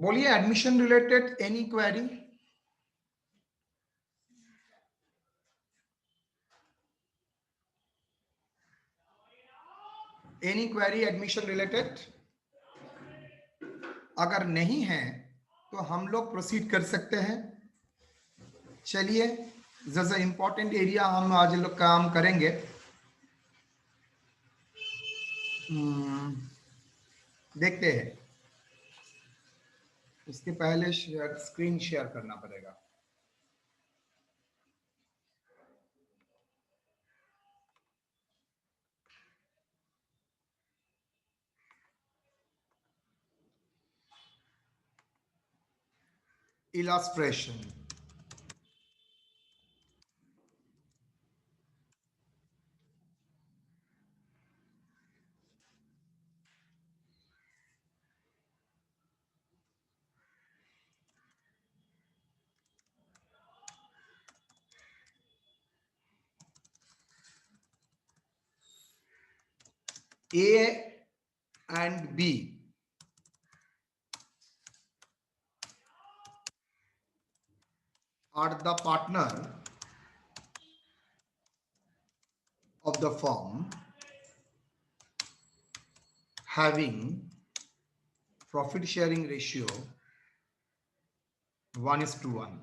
बोलिए admission related any query? Any query admission related? अगर नहीं है तो हम लोग प्रोसीड कर सकते हैं। चलिए, जैसा इंपॉर्टेंट एरिया हम आज लोग काम करेंगे। देखते हैं। इसके पहले स्क्रीन शेयर करना पड़ेगा। illustration. A and B are the partner of the firm having profit sharing ratio 1:1.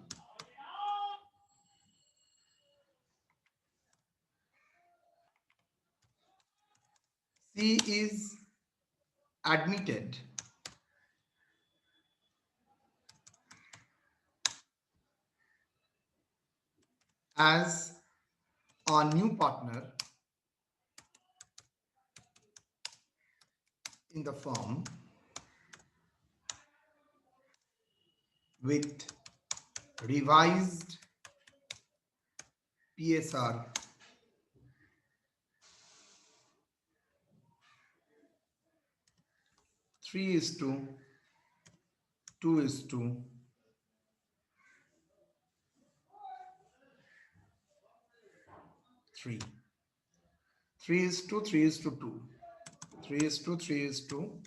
C is admitted as a new partner in the firm with revised PSR 3:2:3. 3:3:2. 3:3:2.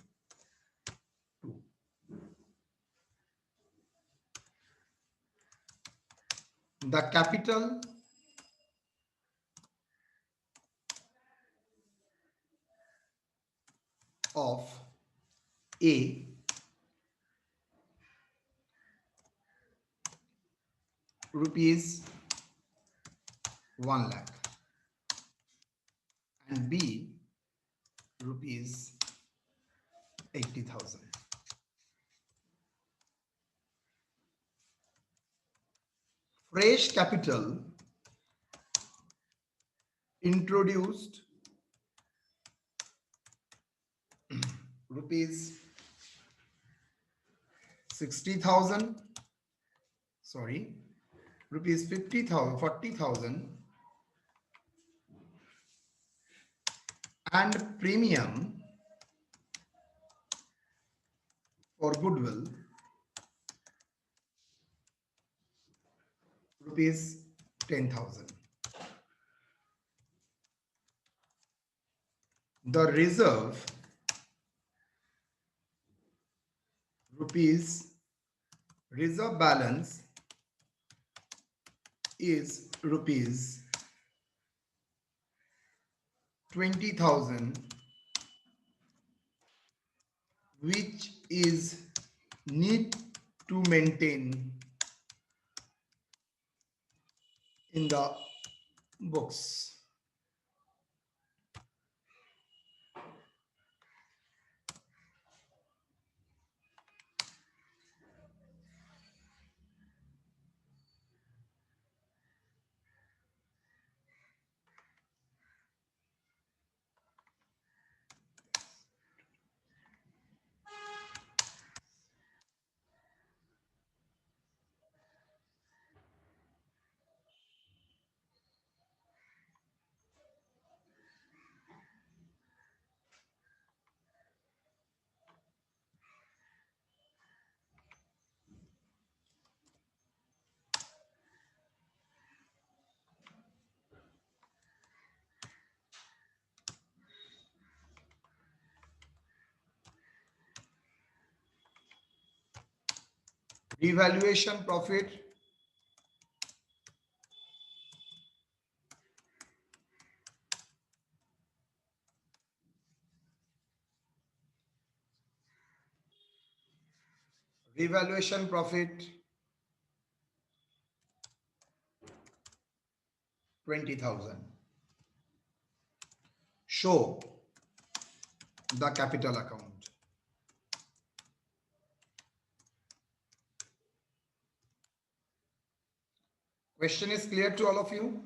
The capital of A rupees 1 lakh and B rupees 80,000. Fresh capital introduced rupees 60,000, sorry, rupees 50,000, 40,000, and premium for goodwill rupees 10,000. The reserve reserve balance is rupees 20,000, which is need to maintain in the books. Revaluation profit, revaluation profit 20,000. Show the capital account. Question is clear to all of you?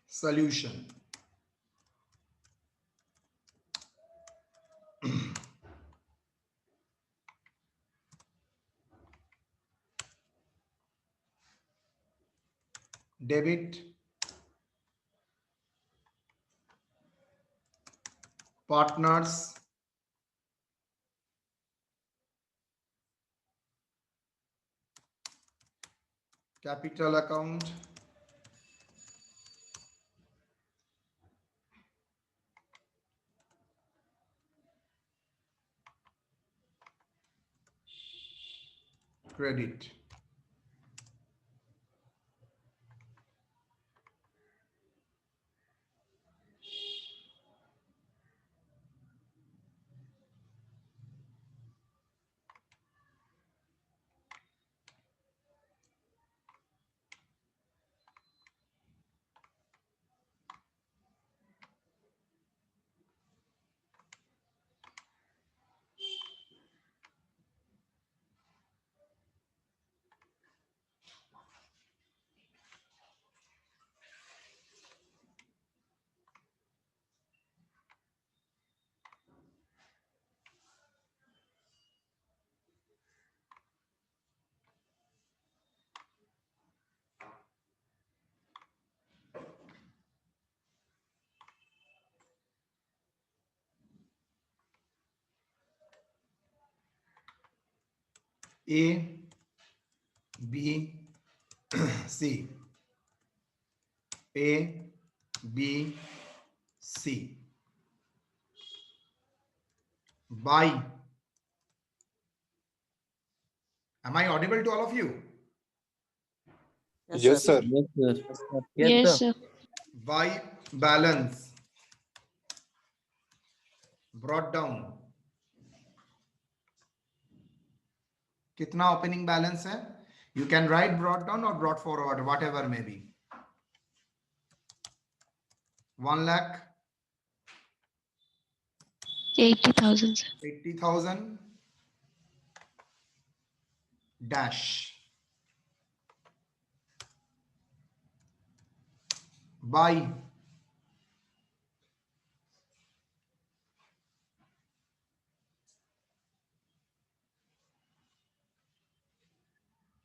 Solution. Debit, partners, capital account, credit. A, B, C. A, B, C. Buy. Am I audible to all of you? Yes, sir. Yes, sir. Yes, sir. Buy balance brought down. कितना opening balance है? You can write brought down or brought forward, whatever may be. 1 lakh 80,000, sir. 80,000 dash. Buy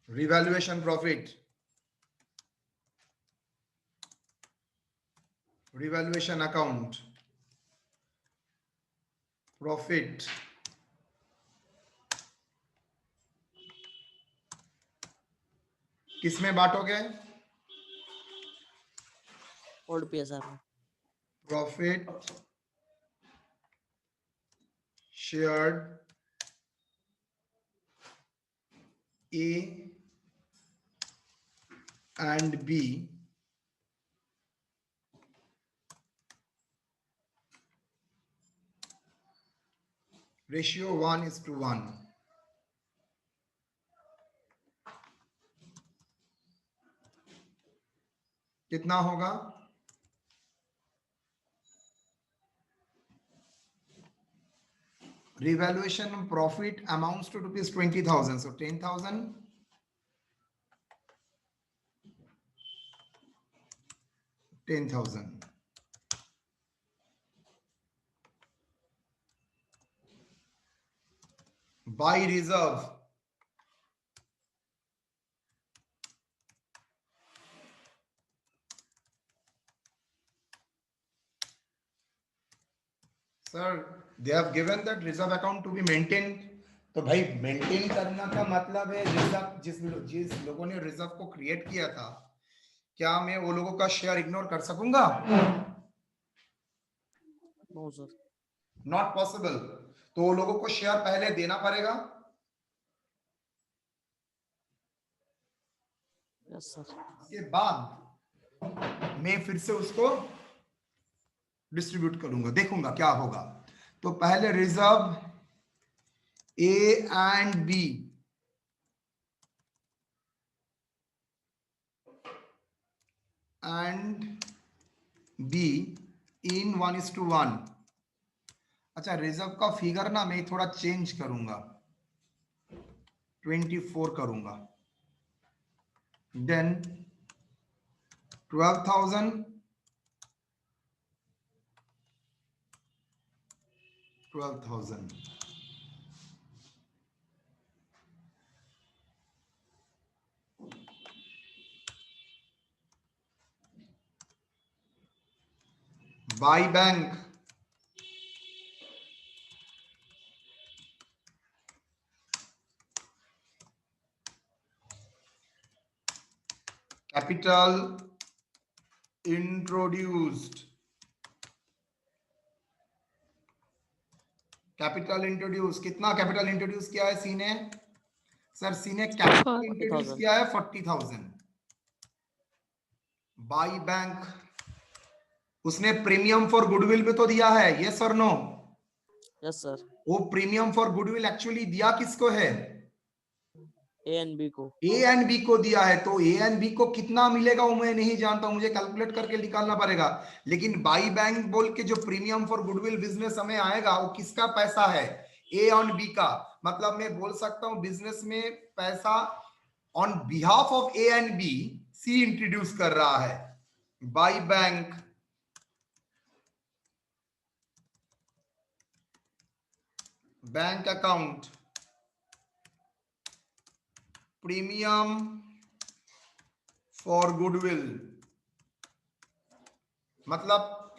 revaluation profit, revaluation account, profit, किसमें बांटोगे? Old PSR में. Profit shared A and B ratio 1:1. कितना होगा? Revaluation profit amounts to rupees 20,000. So 10,000. 10,000. Buy reserve. Sir, they have given that reserve account to be maintained. तो भाई maintain करना का मतलब है रिजर्व, जिस लोगों ने रिजर्व को क्रिएट किया था, क्या मैं वो लोगों का शेयर इग्नोर कर सकूंगा? No sir. Not possible. तो वो लोगों को शेयर पहले देना पड़ेगा। Yes sir. उसके बाद मैं फिर से उसको डिस्ट्रीब्यूट करूंगा, देखूंगा क्या होगा। तो पहले reserve A and B, and B in 1:1। अच्छा, रिजर्व का फिगर ना मैं थोड़ा चेंज करूंगा, 24 करूंगा, then 12,000, 12,000, by bank capital introduced, capital introduce, कितना कैपिटल इंट्रोड्यूस किया है सी ने? सर सी ने कैपिटल इंट्रोड्यूस 40,000। किया है 40,000। बाई बैंक, उसने प्रीमियम फॉर गुडविल भी तो दिया है, यस और नो? Yes sir. वो प्रीमियम फॉर गुडविल एक्चुअली दिया किसको है? ए एंड बी को। ए एंड बी को दिया है। तो ए एंड बी को कितना मिलेगा वो मैं नहीं जानता, मुझे कैलकुलेट करके निकालना पड़ेगा। लेकिन बाई बैंक बोल के जो प्रीमियम फॉर गुडविल बिजनेस हमें आएगा वो किसका पैसा है? ए और बी का। मतलब मैं बोल सकता हूं बिजनेस में पैसा on behalf of A and B C introduce कर रहा है। By bank bank account premium for goodwill, मतलब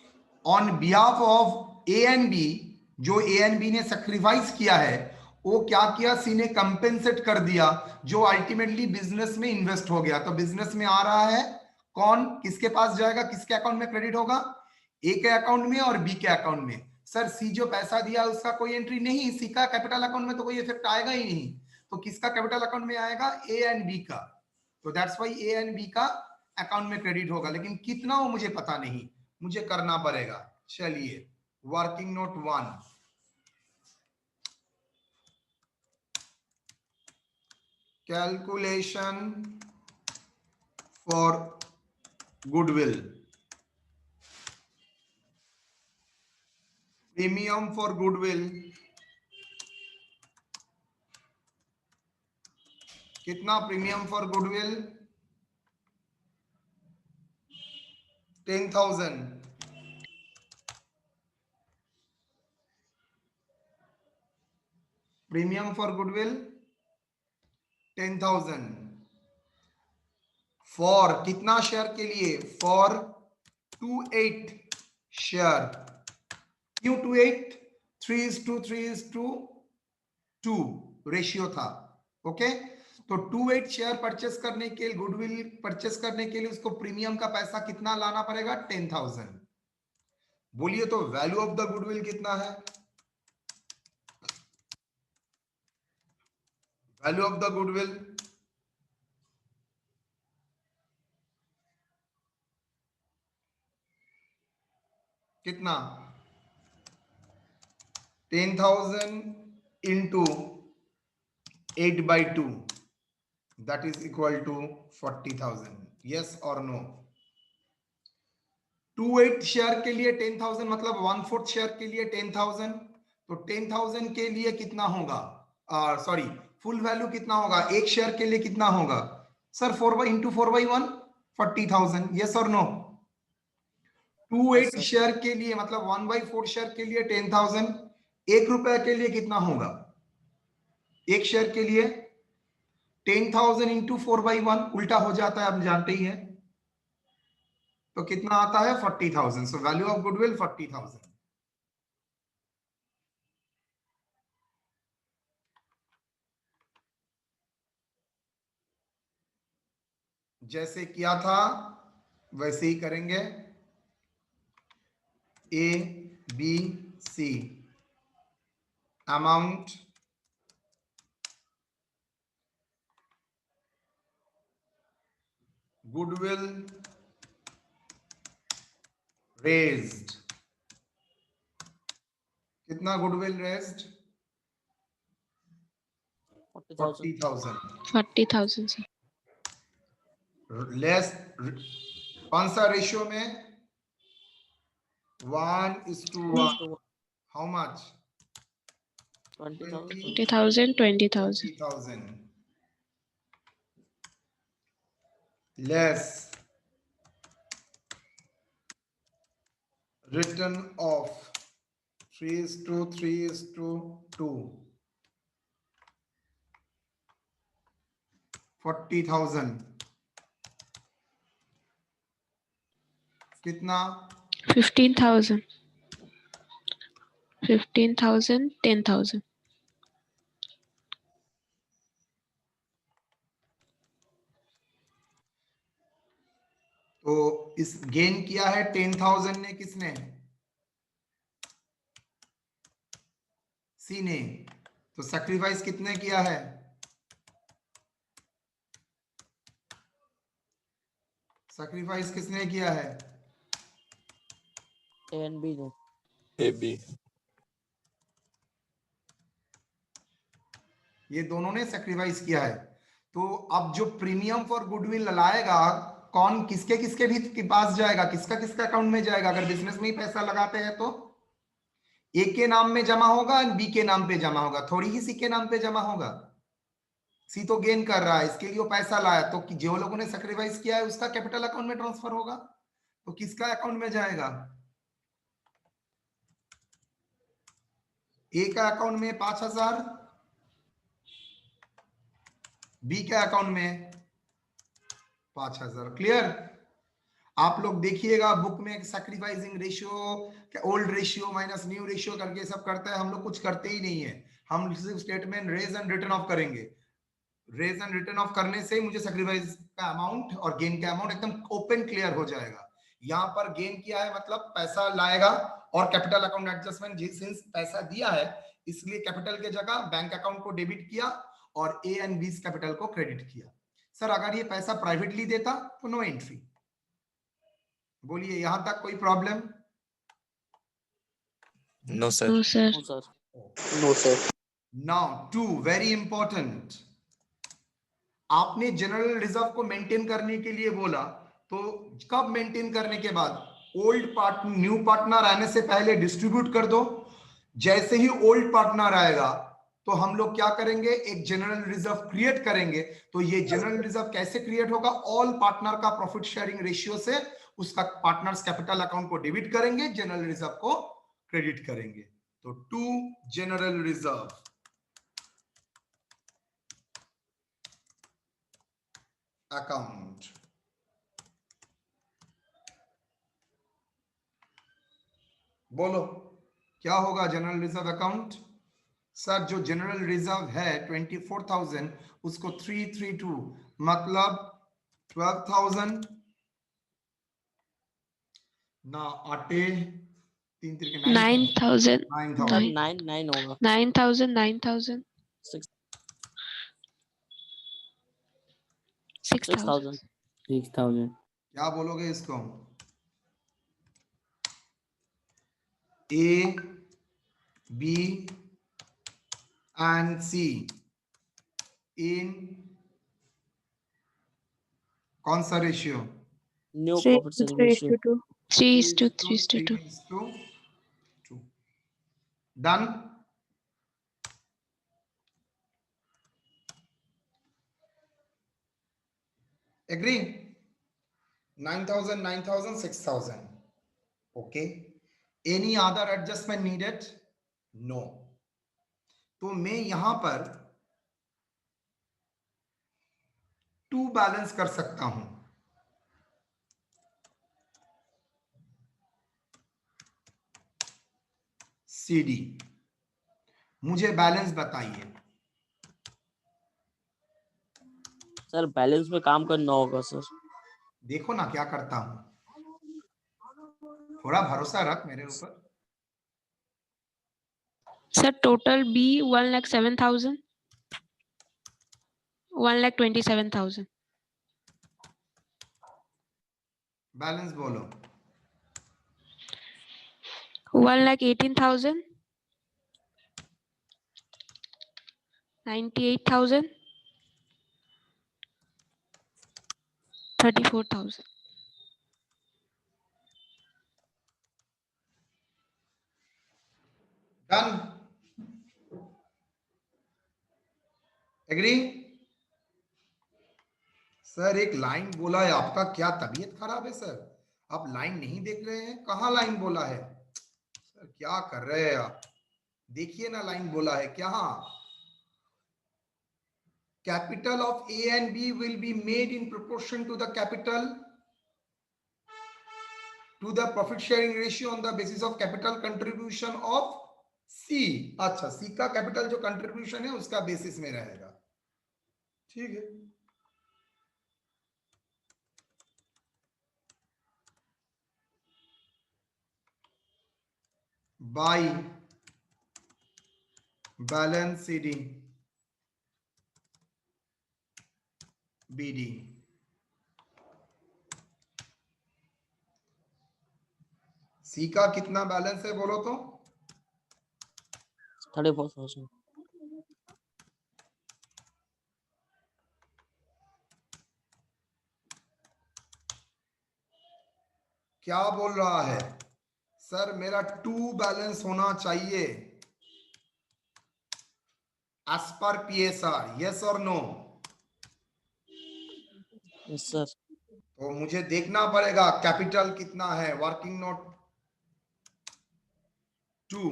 on behalf of A and B, जो ए एंड बी ने सेक्रीफाइस किया है वो क्या किया, सी ने कंपेंसेट कर दिया, जो अल्टीमेटली बिजनेस में इन्वेस्ट हो गया। तो बिजनेस में आ रहा है कौन, किसके पास जाएगा, किसके अकाउंट में क्रेडिट होगा? ए के अकाउंट में और बी के अकाउंट में। सर सी जो पैसा दिया उसका कोई एंट्री नहीं, सी का कैपिटल अकाउंट में तो कोई इफेक्ट आएगा ही नहीं। तो किसका कैपिटल अकाउंट में आएगा? ए एंड बी का। तो that's why A and B का अकाउंट में क्रेडिट होगा, लेकिन कितना वो मुझे पता नहीं, मुझे करना पड़ेगा। चलिए, working note 1, calculation for goodwill, premium for goodwill कितना? Premium for goodwill 10,000। Premium for goodwill 10,000 for कितना शेयर के लिए? For 28 share. क्यों 28? 3:3:2 रेशियो था। ओके, तो 28 शेयर परचेस करने के लिए, गुडविल परचेस करने के लिए उसको प्रीमियम का पैसा कितना लाना पड़ेगा? 10,000। बोलिए तो वैल्यू ऑफ द गुडविल कितना है? वैल्यू ऑफ द गुडविल कितना? 10,000 into 8/2, that is equal to 40,000। yes or no? 28 share के लिए 10,000 मतलब 1/4 शेयर के लिए 10,000। तो 10,000 के लिए कितना होगा? सॉरी, फुल वैल्यू कितना होगा? एक शेयर के लिए कितना होगा? सर 4/1 40,000। yes और no? 28 शेयर के लिए मतलब 1/4 शेयर के लिए 10,000। 1 रुपए के लिए कितना होगा? एक शेयर के लिए 10,000 इंटू 4/1 उल्टा हो जाता है, आप जानते ही है। तो कितना आता है? 40,000। So value of goodwill 40,000। जैसे किया था वैसे ही करेंगे। A B C amount goodwill raised, कितना गुडविल रेज्ड? 40,000. 40,000। 40,000 sir. लेस कौन सा रेशियो में? 1:1। 1:1. How much? 20,000. 20,000, 20,000. 20,000 less written off 3:3:2 40,000 कितना? 15,000. 15,000, 10,000. तो इस गेन किया है 10,000 ने, किसने? सी ने। तो सैक्रिफाइस कितने किया है? सैक्रिफाइस किसने किया है? A and B ने. AB. ये दोनों ने सैक्रिफाइस किया है। तो अब जो प्रीमियम फॉर गुडविल लाएगा कौन, किसके किसके भी के पास जाएगा, किसका किसका अकाउंट में जाएगा? अगर बिजनेस में ही पैसा लगाते हैं तो ए के नाम में जमा होगा, बी के नाम पे जमा होगा, थोड़ी ही सी के नाम पे जमा होगा। सी तो गेन कर रहा है, इसके लिए वो पैसा लाया, तो जो लोगों ने सैक्रिफाइस किया है उसका कैपिटल अकाउंट में ट्रांसफर होगा। तो किसका अकाउंट में जाएगा? ए का अकाउंट में 5,000, बी के अकाउंट में 5,000। क्लियर? आप लोग देखिएगा बुक में sacrificing ratio, old ratio minus new ratio करके सब करता है, हम लोग कुछ करते ही नहीं है। हम सिर्फ statement raise and return off करेंगे। रेज एंड रिटर्न ऑफ करने से मुझे सैक्रिफाइस का अमाउंट और गेन का अमाउंट एकदम ओपन क्लियर हो जाएगा। यहाँ पर गेन किया है मतलब पैसा लाएगा, और कैपिटल अकाउंट एडजस्टमेंट, सिंस पैसा दिया है इसलिए कैपिटल के जगह बैंक अकाउंट को डेबिट किया और ए एंड बी कैपिटल को क्रेडिट किया। सर अगर ये पैसा प्राइवेटली देता तो नो एंट्री। बोलिए यहां तक कोई problem? No, sir. No sir. No sir. No, sir. Now 2 very important. आपने जनरल रिजर्व को मेंटेन करने के लिए बोला, तो कब मेंटेन करने के बाद? ओल्ड पार्टनर न्यू पार्टनर आने से पहले डिस्ट्रीब्यूट कर दो। जैसे ही ओल्ड पार्टनर आएगा तो हम लोग क्या करेंगे? एक जनरल रिजर्व क्रिएट करेंगे। तो ये जनरल रिजर्व कैसे क्रिएट होगा? ऑल पार्टनर का प्रॉफिट शेयरिंग रेशियो से उसका पार्टनर्स कैपिटल अकाउंट को डेबिट करेंगे, जनरल रिजर्व को क्रेडिट करेंगे। तो 2 जनरल रिजर्व अकाउंट। बोलो क्या होगा जनरल रिजर्व अकाउंट? सर जो जनरल रिजर्व है 24,000 उसको 332 मतलब 12,000 ना 8 3 3 के 9,000. 9,000 9 होगा. 9,000, 9,000. 6,000. 6,000. क्या बोलोगे इसको? A, B and C in कौन सा ratio? New profit sharing ratio. 3:2. Done. Agree? 9,000, 9,000, 6,000. Okay. Any other adjustment needed? No. तो मैं यहां पर 2 बैलेंस कर सकता हूं। CD मुझे बैलेंस बताइए। सर बैलेंस में काम करना होगा सर। देखो ना क्या करता हूं, थोड़ा भरोसा रख मेरे ऊपर। Sir, total B 1,07,000. 1,27,000. बैलेंस बोलो। 1,18,000. 98,000. 34,000. Done, agree? सर एक लाइन बोला है, आपका क्या तबीयत खराब है सर? आप लाइन नहीं देख रहे हैं? कहाँ लाइन बोला है सर? क्या कर रहे हैं आप? देखिए ना लाइन बोला है क्या? Capital of A and B will be made in proportion to the capital to the profit sharing ratio on the basis of capital contribution of C। अच्छा, C का कैपिटल जो कंट्रीब्यूशन है उसका बेसिस में रहेगा, ठीक है। By balance CD BD। C का कितना बैलेंस है बोलो तो? 34,000। क्या बोल रहा है सर? मेरा 2 बैलेंस होना चाहिए एज पर PSR, यस और नो? Yes sir. तो मुझे देखना पड़ेगा कैपिटल कितना है, working note 2,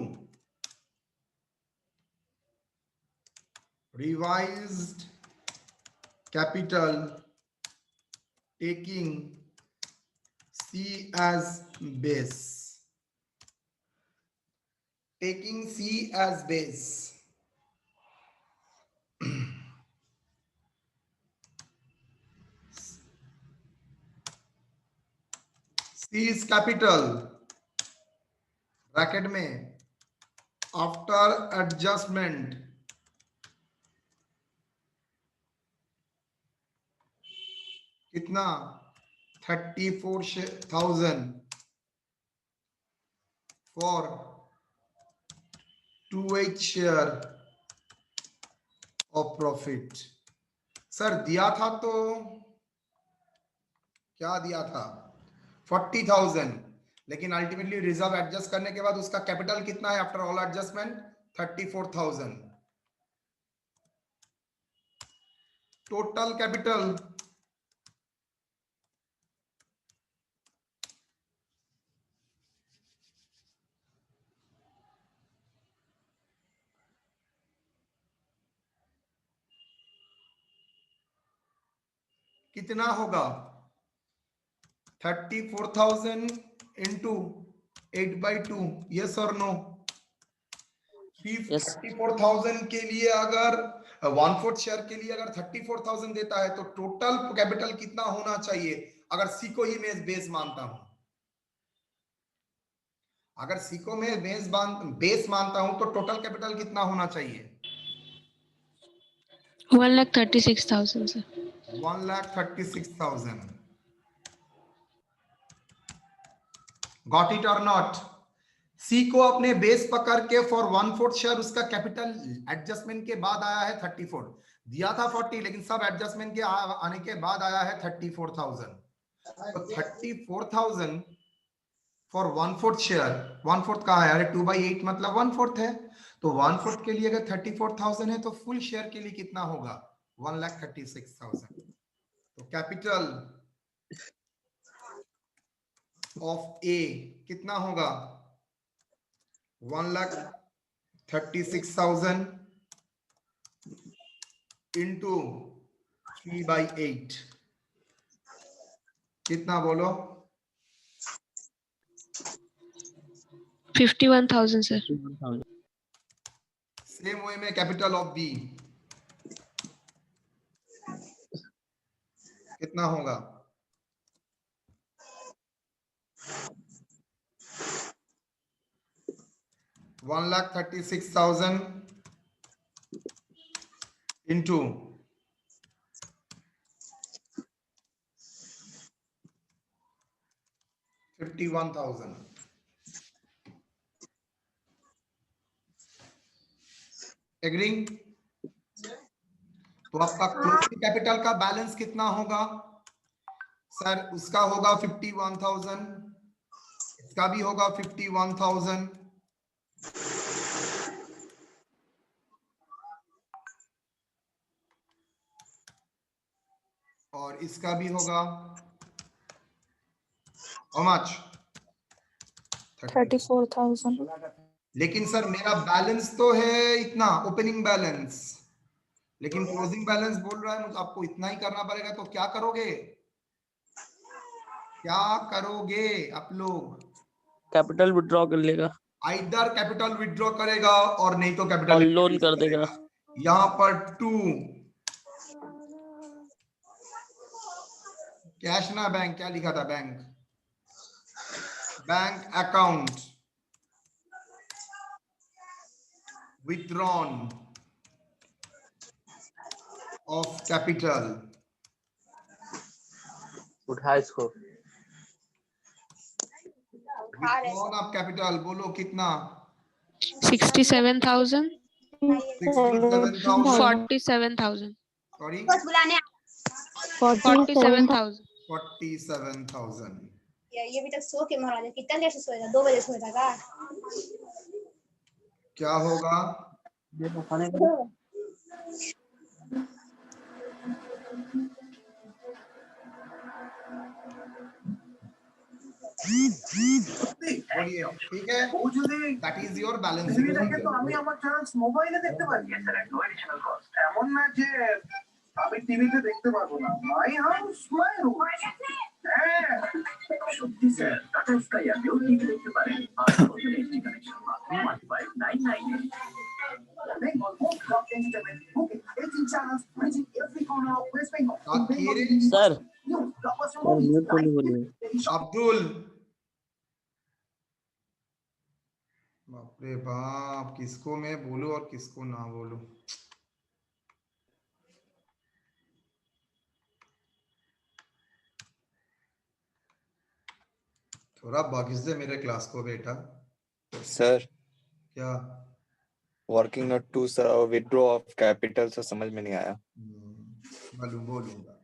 revised capital taking C as base, taking C as base। C is capital bracket में आफ्टर एडजस्टमेंट कितना? 34,000 for 2/8 share of profit. Sir दिया था तो क्या दिया था? 40,000, लेकिन अल्टीमेटली रिजर्व एडजस्ट करने के बाद उसका कैपिटल कितना है after all adjustment? 34,000। Total capital कितना होगा? 34,000 इंटू 8/2, यस और नो? 34,000 के लिए अगर 1/4 शेयर के लिए अगर 34,000 देता है तो टोटल कैपिटल कितना होना चाहिए? अगर सी को ही मैं बेस मानता हूं, अगर सी को मैं बेस मानता हूं तो टोटल कैपिटल कितना होना चाहिए? 1,36,000, sir. 1,36,000। गॉट इट और नॉट? सी को अपने बेस पकड़ के फॉर 1/4 शेयर उसका कैपिटल एडजस्टमेंट के बाद आया है 34। दिया था 40, लेकिन सब एडजस्टमेंट के आने के बाद आया है 34,000। तो 34,000 फॉर 1/4 शेयर, 1/4 कहा है? अरे 2/8 मतलब 1/4 है, तो 1/4 के लिए अगर 34,000 है तो फुल शेयर के लिए कितना होगा? 1,36,000। तो कैपिटल ऑफ ए कितना होगा? 1,36,000 इंटू 3/8 कितना बोलो? 51,000, sir. 51,000। सेम वे में कैपिटल ऑफ बी कितना होगा? 1,36,000 into 51,000. एग्री? तो आपका क्लोजिंग कैपिटल का बैलेंस कितना होगा? सर उसका होगा 51,000, इसका भी होगा 51,000, और इसका भी होगा how much? 34,000. लेकिन सर मेरा बैलेंस तो है इतना, ओपनिंग बैलेंस, लेकिन क्लोजिंग बैलेंस बोल रहा है मुझे आपको इतना ही करना पड़ेगा। तो क्या करोगे, क्या करोगे आप लोग? कैपिटल विड्रॉ कर लेगा आइदर कैपिटल विड्रॉ करेगा और नहीं तो और कैपिटल लोन कर देगा। यहाँ पर 2 कैश ना बैंक, क्या लिखा था bank, bank account withdrawn of capital, उठा इसको। withdrawn of capital बोलो कितना? 67,000. 67,000 47,000. सॉरी 47,000. 47,000। ये भी तक सो के मरा दे। कितना देर से सोएगा? 2 बजे सोएगा का? क्या होगा? बोलिए, ठीक है, that is your balancing figure. তো আমি আমার চ্যানেলস মোবাইলে দেখতে পারি। yes sir, no additional cost। এমন না যে আমি টিভিতে দেখতে পারবো না। My house my room. হ্যাঁ সত্যি স্যার, টাটা স্কাই অ্যাপেও টিভি দেখতে পারেন। আর নতুন এইচডি কানেকশন মাত্র 15,998 Make more top entertainment, booking 18 channels, reaching every corner of West Bengal. Sir New blockbuster और movies, म्यूट नहीं बोलिए। अब्दुल, बाप रे बाप, किसको मैं बोलूं और किसको ना बोलूं। थोड़ा बख्श दे मेरे क्लास को बेटा। सर क्या? Working note to withdraw off capital से समझ में नहीं आया। बोलूंगा।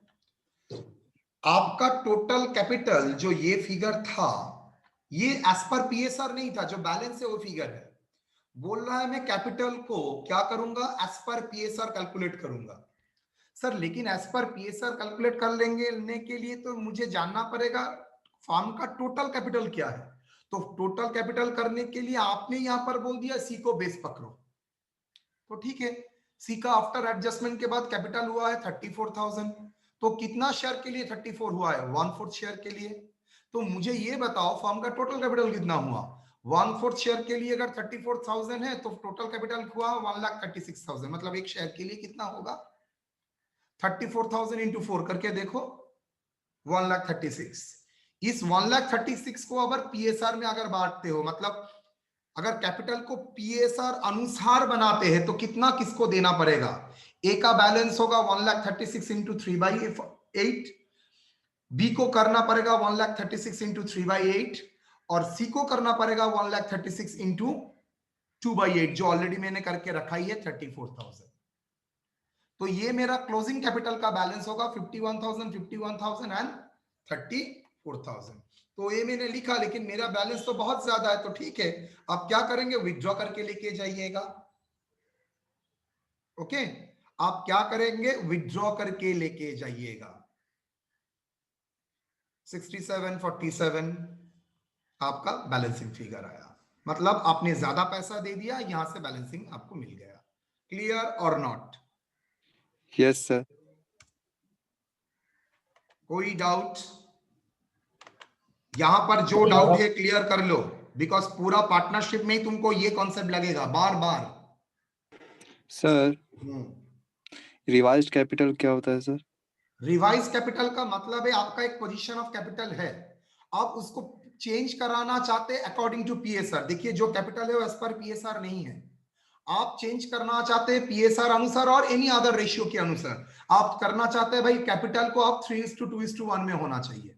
आपका टोटल कैपिटल जो ये फिगर था, ये एज पर पीएसआर नहीं था, जो बैलेंस है वो फिगर है। बोल रहा है मैं कैपिटल को क्या करूंगा, एज पर पीएसआर कैलकुलेट करूंगा। सर लेकिन एज पर पीएसआर कैलकुलेट कर लेने के लिए तो मुझे जानना पड़ेगा फर्म का टोटल कैपिटल क्या है। तो टोटल कैपिटल करने के लिए आपने यहां पर बोल दिया सी को बेस पकड़ो, तो ठीक है, सी का आफ्टर एडजस्टमेंट के बाद कैपिटल हुआ है 34,000। तो कितना शेयर के लिए 34 हुआ है? 1/4 शेयर के लिए। तो मुझे ये बताओ फर्म का टोटल कैपिटल कितना हुआ? 1/4 शेयर के लिए अगर 34,000 है तो टोटल कैपिटल हुआ 1,36,000। मतलब एक शेयर के लिए कितना होगा? 34,000 इंटू 4 करके देखो, 1,36,000। इस 1,36,000 को अगर पीएसआर में अगर बांटते हो, मतलब अगर कैपिटल को पीएसआर अनुसार बनाते हैं तो कितना किसको देना पड़ेगा? ए का बैलेंस होगा 1,36,000 इंटू 3/8, बी को करना पड़ेगा 1,36,000 इंटू 3/8, और सी को करना पड़ेगा 1,36,000 इंटू 2/8, जो ऑलरेडी मैंने करके रखा ही है 34,000। तो ये मेरा क्लोजिंग कैपिटल का बैलेंस होगा 51,000, 51,000 एंड 34,000। तो ये मैंने लिखा, लेकिन मेरा बैलेंस तो बहुत ज्यादा है। तो ठीक है, आप क्या करेंगे, विथड्रॉ करके लेके जाइएगा। ओके, आप क्या करेंगे, विथड्रॉ करके लेके जाइएगा। 6747 आपका बैलेंसिंग फिगर आया, मतलब आपने ज्यादा पैसा दे दिया, यहां से बैलेंसिंग आपको मिल गया। क्लियर और नॉट? Yes sir. कोई डाउट? यहां पर जो डाउट है क्लियर कर लो, बिकॉज पूरा पार्टनरशिप में ही तुमको ये कॉन्सेप्ट लगेगा बार बार। सर रिवाइज्ड कैपिटल क्या होता है सर? रिवाइज कैपिटल का मतलब है आपका एक पोजीशन ऑफ कैपिटल है, आप उसको चेंज कराना चाहते हैं अकॉर्डिंग टू पीएसआर। देखिए जो कैपिटल है वो एज पर पीएसआर नहीं है, आप चेंज करना चाहते हैं पीएसआर अनुसार और एनी अदर रेशियो के अनुसार। आप करना चाहते हैं भाई कैपिटल को आप 3:2:1 में होना चाहिए,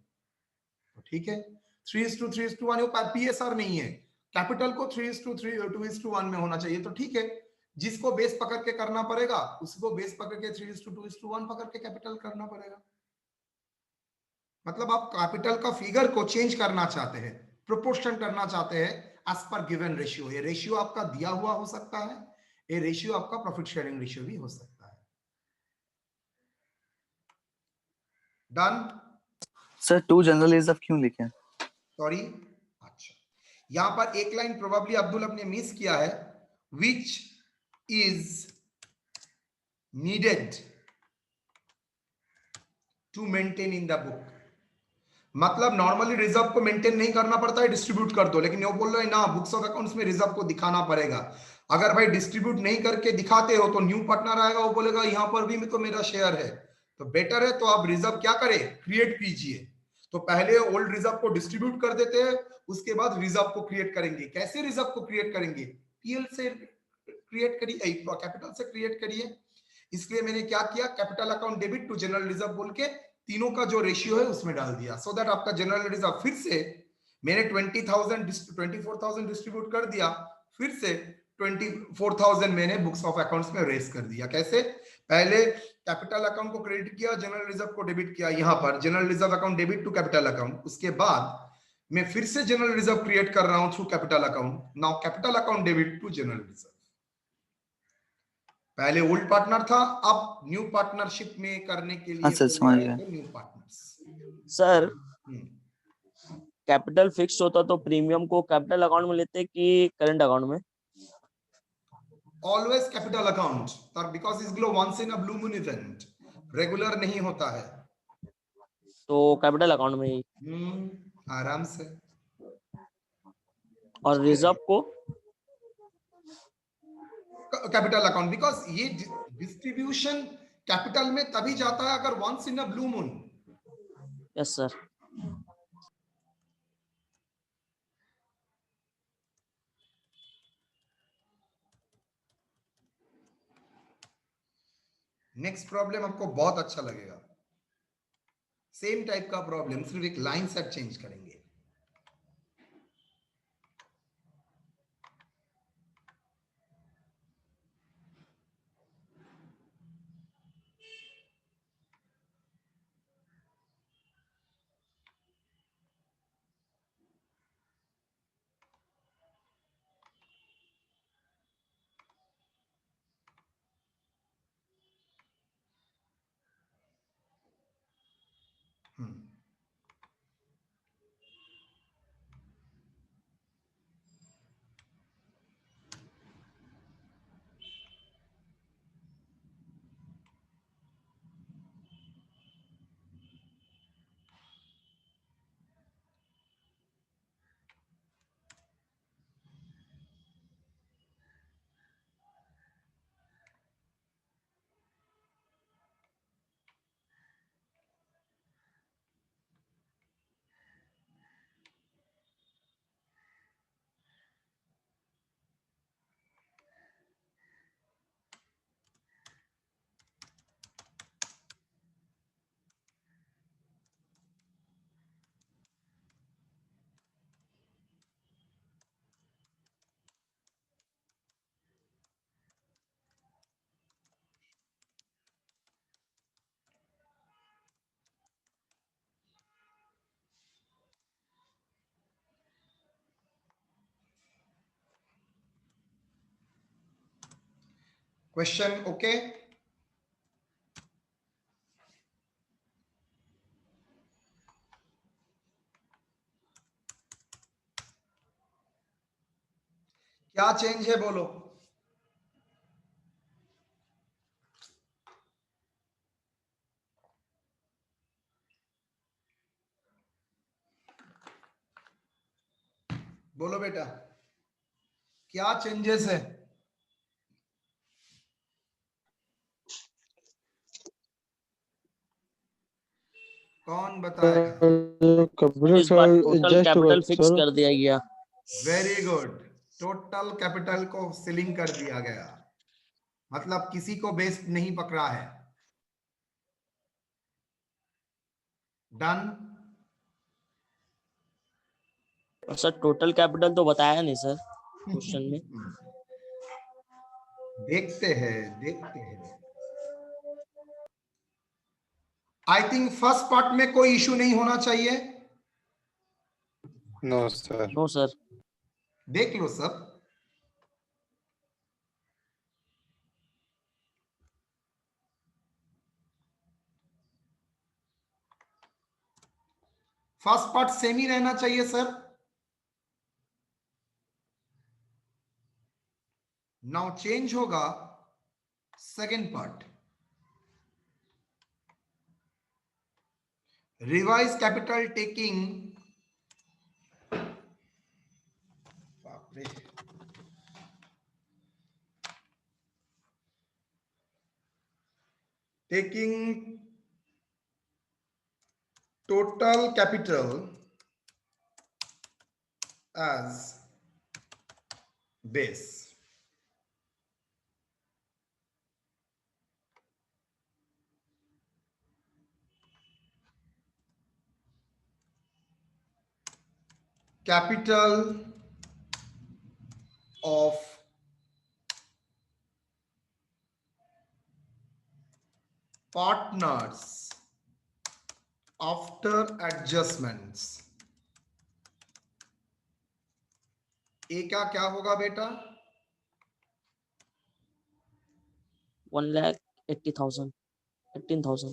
तो ठीक है 3:3:1 पीएसआर नहीं है, कैपिटल को 3:2:1 में होना चाहिए, तो ठीक है जिसको बेस पकड़ के करना पड़ेगा उसको बेस पकड़ के 3:2:1 पकड़ के कैपिटल करना पड़ेगा। मतलब आप कैपिटल का फिगर को चेंज करना चाहते हैं, प्रोपोर्शन करना चाहते हैं एज पर गिवन रेशियो। ये रेशियो आपका दिया हुआ हो सकता है, ये रेशियो आपका प्रॉफिट शेयरिंग रेशियो भी हो सकता है। डन सर 2 जनरल रिजर्व क्यों लिखे हैं? सॉरी, अच्छा यहां पर एक लाइन प्रोबेबली अब्दुल अपने मिस किया है, which is needed to maintain in the book. मतलब नॉर्मली रिजर्व को मेंटेन नहीं करना पड़ता है, डिस्ट्रीब्यूट कर दो, लेकिन वो बोल रहे हैं ना बुक्स ऑफ अकाउंट्स में रिजर्व को दिखाना पड़ेगा। अगर भाई डिस्ट्रीब्यूट नहीं करके दिखाते हो तो न्यू पार्टनर आएगा, वो बोलेगा यहाँ पर भी तो मेरा शेयर है, तो बेटर है तो आप रिजर्व क्या करें, क्रिएट कीजिए। तो पहले ओल्ड रिजर्व को डिस्ट्रीब्यूट कर देते हैं, उसके बाद रिजर्व को क्रिएट करेंगे। कैसे रिजर्व को क्रिएट करेंगे, पीएल से क्रिएट करिए, कैपिटल से क्रिएट करिए। इसलिए मैंने क्या किया, capital account debit to general reserve बोल के तीनों का जो रेशियो है उसमें डाल दिया, सो दैट आपका जनरल रिजर्व फिर से मैंने 24,000 डिस्ट्रीब्यूट कर दिया, फिर से 24,000 मैंने बुक्स ऑफ अकाउंट्स में रेस कर दिया। कैसे, पहले कैपिटल अकाउंट को क्रेडिट किया, जनरल रिजर्व को डेबिट किया, यहां पर general reserve account debit to capital account, उसके बाद मैं फिर से जनरल रिजर्व क्रिएट कर रहा हूं through capital account, now capital account debit to general reserve. पहले ओल्ड पार्टनर था, अब न्यू पार्टनरशिप में करने के लिए अच्छा, समझ गया। New partners. Sir capital fix होता तो प्रीमियम को कैपिटल अकाउंट में लेते कि करंट अकाउंट में? ऑलवेज कैपिटल अकाउंट, बिकॉज इस ग्लो once in a blue moon event, regular नहीं होता है, तो कैपिटल अकाउंट में ही। आराम से। और रिजर्व को कैपिटल अकाउंट, बिकॉज ये डिस्ट्रीब्यूशन कैपिटल में तभी जाता है अगर once in a blue moon. Yes sir. Next problem आपको बहुत अच्छा लगेगा, सेम टाइप का प्रॉब्लम, सिर्फ एक लाइन सेट चेंज करेंगे। Question okay? क्या चेंज है बोलो? बोलो बेटा, क्या चेंजेस है? कौन बताएगा? कैपिटल इस बार टोटल एडजस्ट हुआ कैपिटल फिक्स सर। कर दिया गया। वेरी गुड, टोटल कैपिटल को सीलिंग कर दिया गया, मतलब किसी को बेस नहीं पकड़ा है। डन। और सर टोटल कैपिटल तो बताया नहीं सर क्वेश्चन में। देखते हैं देखते हैं। आई थिंक फर्स्ट पार्ट में कोई इशू नहीं होना चाहिए। No, sir. No sir. देख लो सब। फर्स्ट पार्ट सेम ही रहना चाहिए सर। नाउ चेंज होगा second part. Revise capital taking, taking total capital as base. Capital of partners after adjustments. ए का क्या होगा बेटा? 1,80,000 18,000।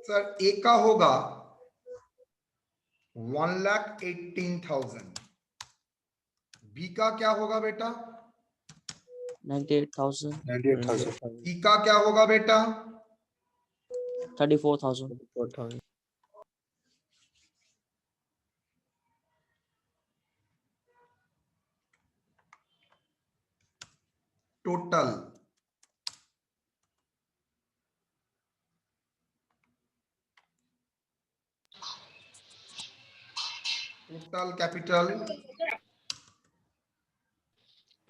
सर ए का होगा 1,18,000। बी का क्या होगा बेटा? 98,000 98,000. सी का क्या होगा बेटा? 34,000। Total capital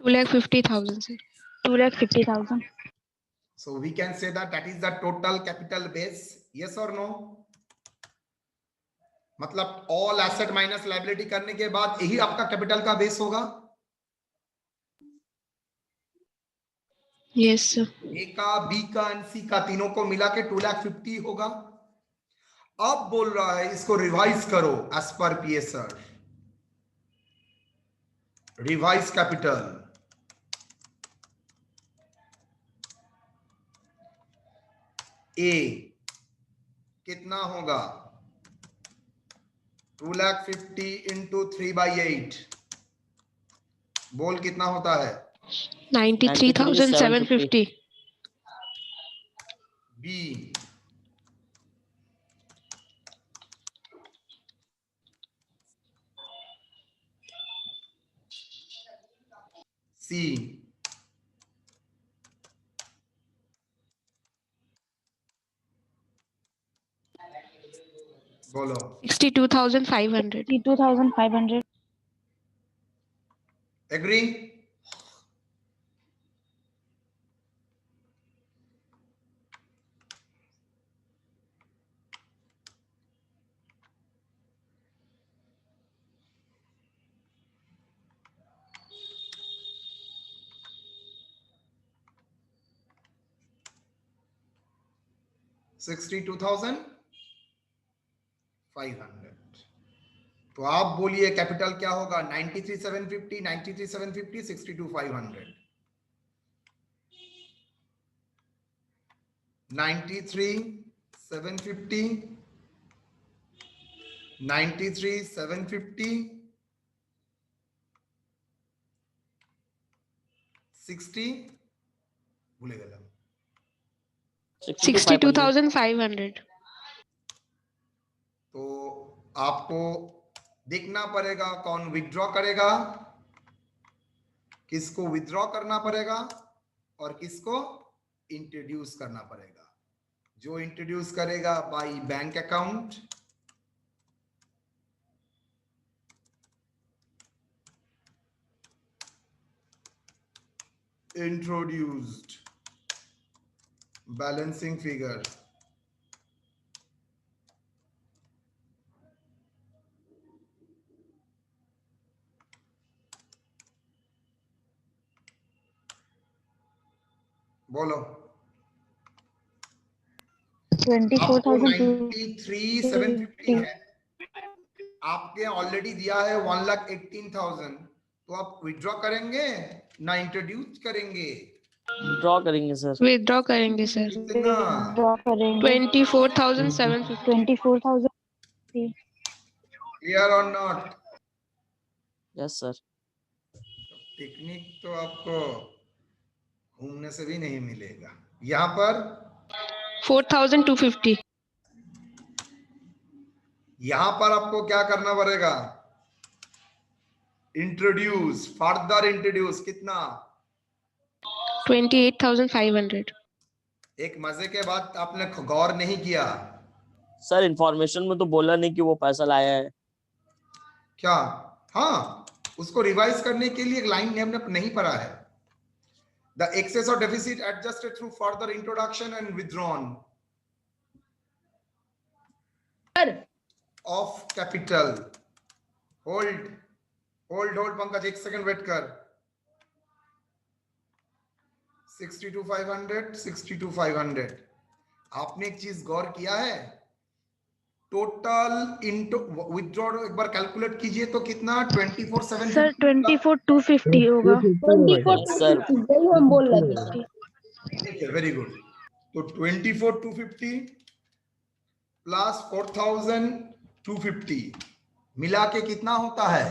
2,50,000 sir. 2,50,000. so we can say that is the total capital base. Yes or no? मतलब ऑल एसेट माइनस लायबिलिटी करने के बाद यही आपका कैपिटल का बेस होगा। Yes sir. ए का, बी का एंड सी का तीनों को मिला के 2,50,000 होगा। अब बोल रहा है इसको रिवाइज करो as per PA sir. Revise capital A कितना होगा? 2,50,000 इंटू 3/8 बोल कितना होता है? 93,750. बी सी बोलो। 62,500. 62,500. एग्री? $62,500। तो आप बोलिए कैपिटल क्या होगा? 93,750, 93,750, 62,500। 93,750, 93,750, 60 भूले गए 62,500. तो आपको देखना पड़ेगा कौन विथड्रॉ करेगा, किसको विथड्रॉ करना पड़ेगा और किसको इंट्रोड्यूस करना पड़ेगा। जो इंट्रोड्यूस करेगा by bank account introduced balancing figure बोलो 24,250 है, आपके ऑलरेडी दिया है 1,18,000, तो आप विड्रॉ करेंगे ना इंट्रोड्यूस करेंगे? ड्रॉ करेंगे सर। विथड्रॉ करेंगे सर। कितना? ड्रॉ करेंगे 24,750। 24,000। क्लियर और नॉट? Yes sir. टेक्निक तो आपको घूमने से भी नहीं मिलेगा। यहाँ पर 4,250। यहाँ पर आपको क्या करना पड़ेगा? Introduce, further introduce. कितना? 28,500। एक मजे के बाद आपने गौर नहीं किया सर इंफॉर्मेशन में तो बोला नहीं कि वो पैसा लाया है। क्या? हाँ, उसको रिवाइज करने के लिए एक लाइन हमने नहीं पढ़ा है। द एक्सेस और deficit adjusted through further introduction and withdrawn of capital. Hold hold hold Pankaj, एक सेकंड वेट कर। 62,500 62,500। आपने एक चीज गौर किया है, टोटल इंटू विथड्रॉ एक बार कैलकुलेट कीजिए तो कितना? 24,750 सर 24,250 होगा। 24 सर हम बोल रहे थे। ठीक है, वेरी गुड। तो 24,250 प्लस 4,250 मिला के कितना होता है?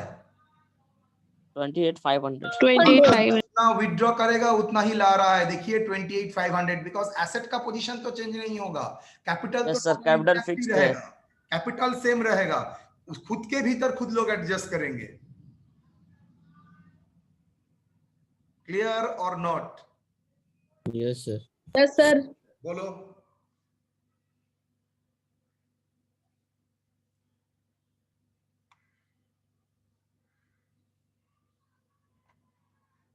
28,500। 28,500। जितना विथड्रॉ करेगा उतना ही ला रहा है। देखिए 28,500, बिकॉज एसेट का पोजीशन तो चेंज नहीं होगा, कैपिटल यस तो सर, कैपिटल फिक्स्ड है। रहेगा, कैपिटल सेम रहेगा। खुद के भीतर खुद लोग एडजस्ट करेंगे। क्लियर और not? Yes sir. Yes sir. बोलो।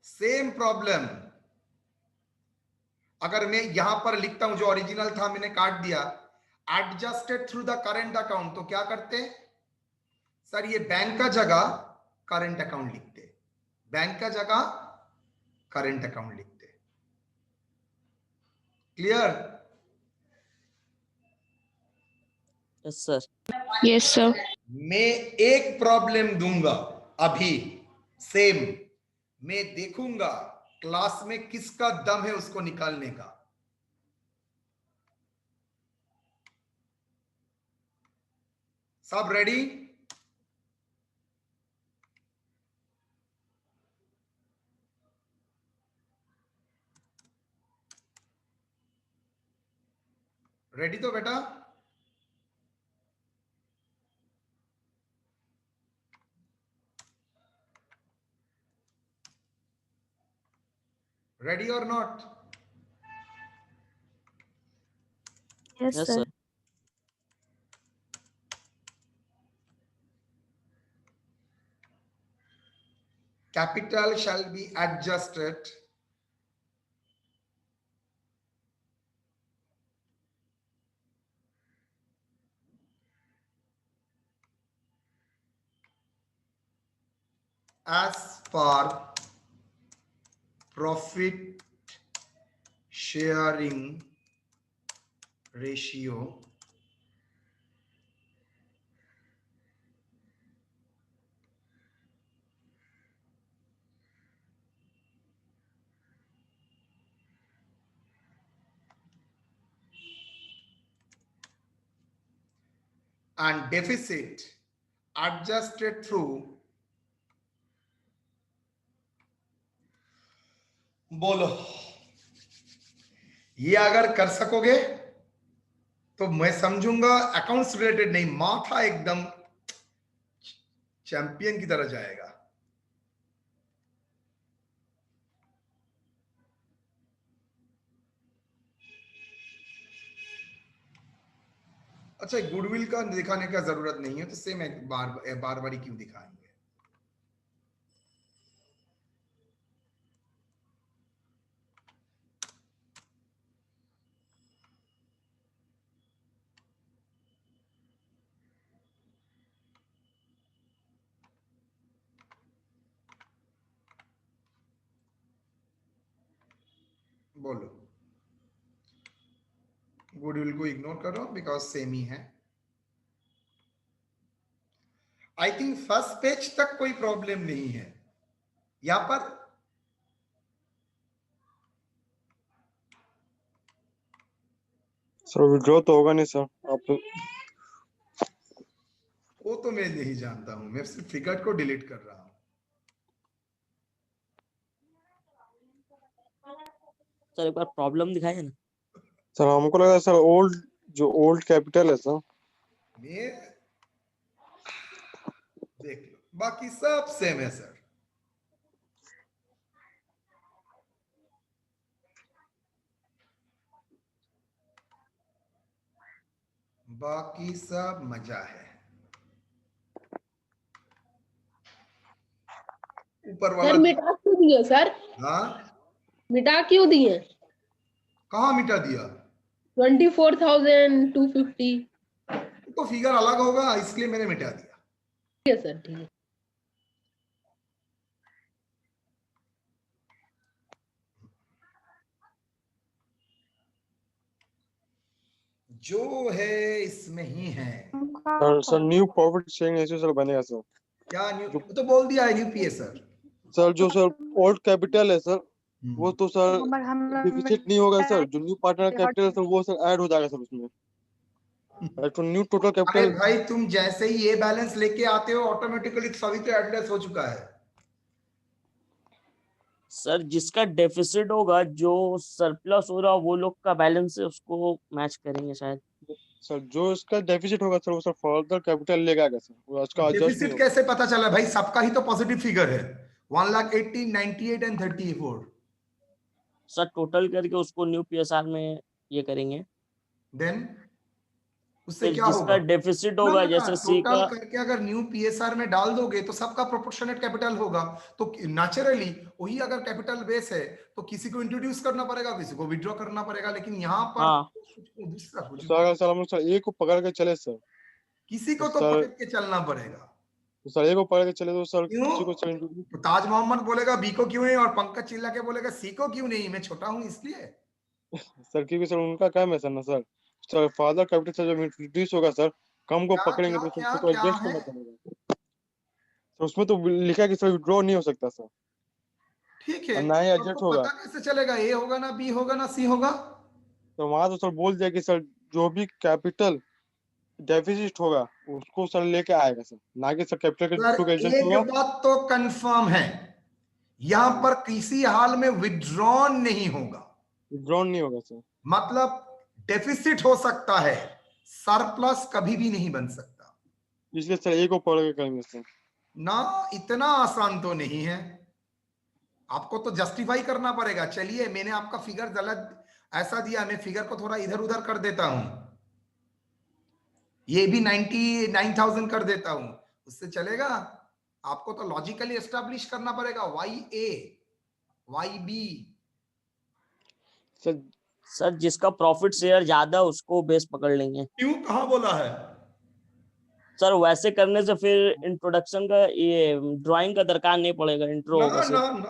सेम प्रॉब्लम अगर मैं यहां पर लिखता हूं, जो ओरिजिनल था मैंने काट दिया, adjusted through the current account, तो क्या करते सर? ये बैंक का जगह करेंट अकाउंट लिखते, बैंक का जगह करेंट अकाउंट लिखते। Clear? Yes sir. Yes sir. मैं एक प्रॉब्लम दूंगा अभी, सेम मैं देखूंगा क्लास में किसका दम है उसको निकालने का। सब रेडी? रेडी तो बेटा? रेडी और not? Yes yes sir. Sir. Capital shall be adjusted as per profit sharing ratio and deficit adjusted through, बोलो ये अगर कर सकोगे तो मैं समझूंगा अकाउंट्स रिलेटेड नहीं, माथा एकदम चैंपियन की तरह जाएगा। अच्छा, गुडविल का दिखाने का जरूरत नहीं है तो सेम एक बार बारी क्यों दिखाएंगे? बोलो। गुडविल को इग्नोर करो बिकॉज सेम ही है। आई थिंक फर्स्ट पेज तक कोई प्रॉब्लम नहीं है यहां पर। सर विड्रॉ तो होगा नहीं सर आप। वो तो मैं नहीं जानता हूं, मैं सिर्फ फिगर को डिलीट कर रहा हूं। सर एक बार प्रॉब्लम दिखाइए ना। सर हमको लगा सर ओल्ड कैपिटल है सर। मैं देख लो, बाकी सब सेम है सर। बाकी सब मजा है। ऊपर वाला सर मिटा क्यों दिए सर? हाँ, मिटा क्यों दिए? कहाँ मिटा दिया? 24,250। तो फिगर अलग होगा इसलिए मैंने मिटा दिया। ठीक है सर, ठीक है। जो है इसमें ही है। Sir new profit sharing ratio sir बनेगा सर। क्या न्यू? तो बोल दिया है यूपीए सर। सर जो सर ओल्ड कैपिटल है सर वो तो सर डिफिसिट नहीं होगा सर। जो न्यू पार्टनर कैपिटल है सर वो सर ऐड हो जाएगा सर उसमें। तो न्यू टोटल अरे कैपिटल। भाई तुम जैसे ही ये बैलेंस लेके आते हो ऑटोमेटिकली सभी तो एडलेस हो चुका है। सर जिसका डेफिसिट होगा, जो सरप्लस हो रहा वो लोग का बैलेंस है, उसको मैच करेंगे शायद। सर जो इसका डेफिसिट होगा सर वो सर फर्दर कैपिटल लेगा आएगा सर। वो उसका एडजस्ट नहीं डेफिसिट होगा। कैसे पता चला भाई? सबका ही तो पॉजिटिव फिगर है 1,18,98 एंड 34। सर टोटल करके उसको न्यू पीएसआर में ये करेंगे। देन उससे फिर क्या जिसका होगा? डेफिसिट होगा, जैसे सी टोटल का। करके अगर न्यू पीएसआर में डाल दोगे तो सबका प्रोपोर्शनेट कैपिटल होगा। तो नेचुरली वही अगर कैपिटल बेस है तो किसी को इंट्रोड्यूस करना पड़ेगा, किसी को विड्रॉ करना पड़ेगा। लेकिन यहाँ पर हाँ दूसरा कुछ सर अगर सर हम लोग सर ए को पकड़ के चले सर किसी को तो तो सर पकड़ के चलना पड़ेगा। तो सर ए को पकड़ के चले तो सर क्यों? किसी को सर तो ताज मोहम्मद बोलेगा बी को क्यों नहीं, और पंकज चिल्ला के बोलेगा सी को क्यों नहीं? मैं छोटा हूं इसलिए। सर क्योंकि सर उनका काम है सर ना sir. Sir father capital sir जब इंट्रोड्यूस होगा सर कम को क्या पकड़ेंगे क्या तो क्या उसको तो क्या एडजस्ट है? करना पड़ेगा। तो उसमें तो लिखा है कि सर विड्रॉ नहीं हो सकता सर। ठीक है, और ना ही तो एडजस्ट आपको होगा। पता कैसे चलेगा? ए होगा ना बी होगा ना सी होगा? तो वहां तो सर बोल दिया कि सर जो भी कैपिटल डेफिसिट होगा उसको सर लेके आएगा सर। ना कि सर कैपिटल के थ्रू सर एडजस्ट एक होगा। बात तो कंफर्म है, यहां पर किसी हाल में विड्रॉन नहीं होगा। विड्रॉ नहीं होगा सर। मतलब डेफिसिट हो सकता है, सरप्लस कभी भी नहीं बन सकता। इसलिए सर ए को पकड़ के करेंगे सर। ना इतना आसान तो नहीं है, आपको तो जस्टिफाई करना पड़ेगा। चलिए मैंने आपका फिगर गलत ऐसा दिया, मैं फिगर को थोड़ा इधर उधर कर देता हूं, ये भी 99,000 कर देता हूं, उससे चलेगा? आपको तो लॉजिकली एस्टैब्लिश करना पड़ेगा वाई ए वाई बी। सर सर जिसका प्रॉफिट शेयर ज्यादा उसको बेस पकड़ लेंगे। क्यों, कहां बोला है? सर वैसे करने से फिर इंट्रोडक्शन का ये ड्राइंग का दरकार नहीं पड़ेगा, इंट्रो ना होगा ना सिर्फ। ना,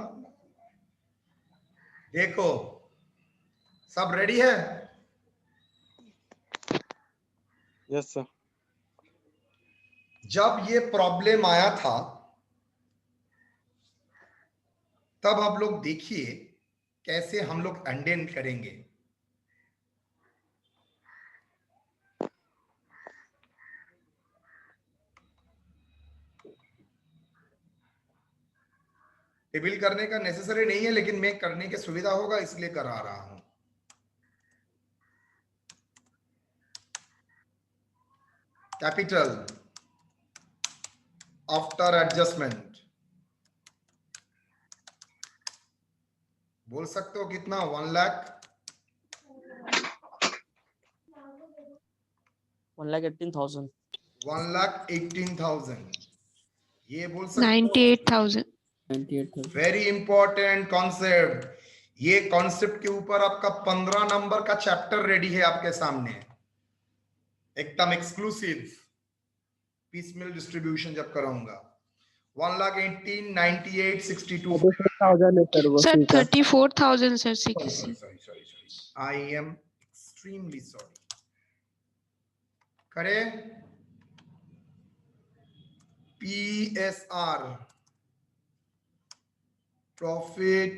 देखो सब रेडी है? Yes sir. जब ये प्रॉब्लम आया था तब आप लोग देखिए कैसे हम लोग अंडेन करेंगे। टेबल करने का नेसेसरी नहीं है, लेकिन मैं करने की सुविधा होगा इसलिए करा रहा हूं। कैपिटल आफ्टर एडजस्टमेंट बोल सकते हो कितना? 1,18,000। 1,18,000 ये बोल सकते हो? 98,000. 98,000। Very important concept. ये कॉन्सेप्ट के ऊपर आपका 15 नंबर का चैप्टर रेडी है आपके सामने, एकदम एक्सक्लूसिव पीसमेल डिस्ट्रीब्यूशन जब कराऊंगा। 1,18,98,62. Sir, 34,000, sir, 60. Sorry. I am extremely sorry. करे PSR, profit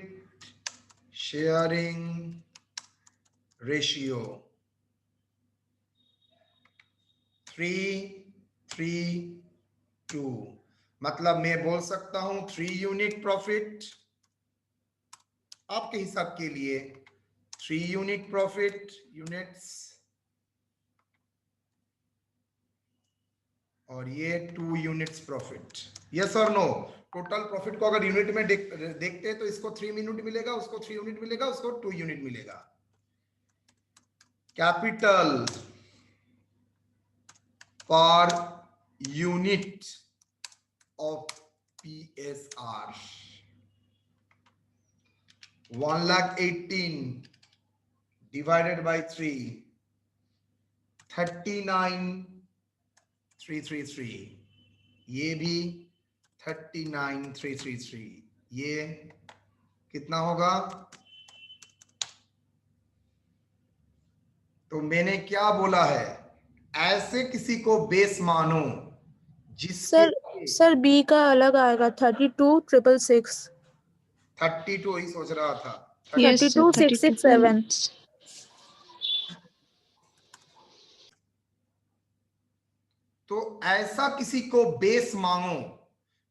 sharing ratio, 332. मतलब मैं बोल सकता हूं 3 यूनिट प्रॉफिट आपके हिसाब के लिए, 3 यूनिट प्रॉफिट यूनिट्स, और ये 2 यूनिट्स प्रॉफिट. यस और नो? टोटल प्रॉफिट को अगर यूनिट में देखते हैं तो इसको 3 यूनिट मिलेगा, उसको 3 यूनिट मिलेगा, उसको 2 यूनिट मिलेगा. Capital per unit of PSR 1,18,000 divided by 3, 39,333. ये भी 39,333. ये कितना होगा? तो मैंने क्या बोला है, ऐसे किसी को बेस मानो जिसके सर बी का अलग आएगा 32,666. 32 ही सोच रहा था. Yes, sir, 32,667. तो ऐसा किसी को बेस मांगो,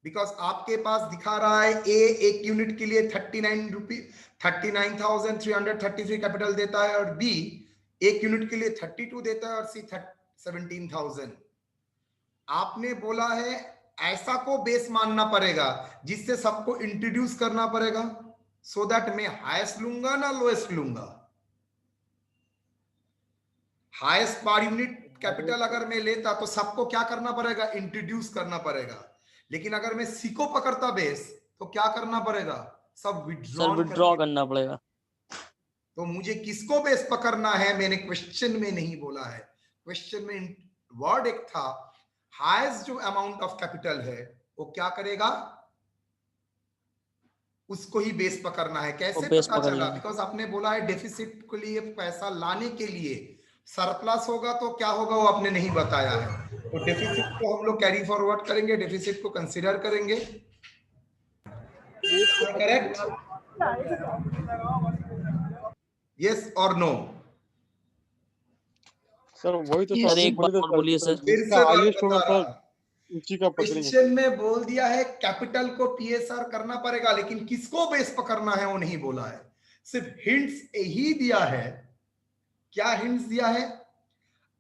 बिकॉज आपके पास दिखा रहा है ए एक यूनिट के लिए 39,333 कैपिटल देता है, और बी एक यूनिट के लिए 32 देता है, और सी 17,000. आपने बोला है ऐसा को बेस मानना पड़ेगा जिससे सबको इंट्रोड्यूस करना पड़ेगा, सो दैट मैं हाईएस्ट लूंगा ना लोएस्ट लूंगा. हाईएस्ट पर यूनिट कैपिटल अगर मैं लेता तो सबको क्या करना पड़ेगा? इंट्रोड्यूस करना पड़ेगा. लेकिन अगर मैं सी को पकड़ता बेस तो क्या करना पड़ेगा? सब विड्रॉ करना पड़ेगा. तो मुझे किसको बेस पकड़ना है? मैंने क्वेश्चन में नहीं बोला है. क्वेश्चन में वर्ड एक था, हाईएस्ट जो अमाउंट ऑफ कैपिटल है वो क्या करेगा? उसको ही बेस पकड़ना है. कैसे पता चला? बिकॉज आपने बोला है डेफिसिट के लिए पैसा लाने के लिए सरप्लस होगा तो क्या होगा वो आपने नहीं बताया है. तो डेफिसिट को हम लोग कैरी फॉरवर्ड करेंगे, डेफिसिट को कंसीडर करेंगे. करेक्ट? यस और नो? सर वही तो सर एक बार और बोलिए सर. क्वेश्चन में बोल दिया है कैपिटल को PSR करना पड़ेगा, लेकिन किसको बेस पकड़ना है वो नहीं बोला है. सिर्फ हिंट्स यही दिया है. क्या हिंट्स दिया है?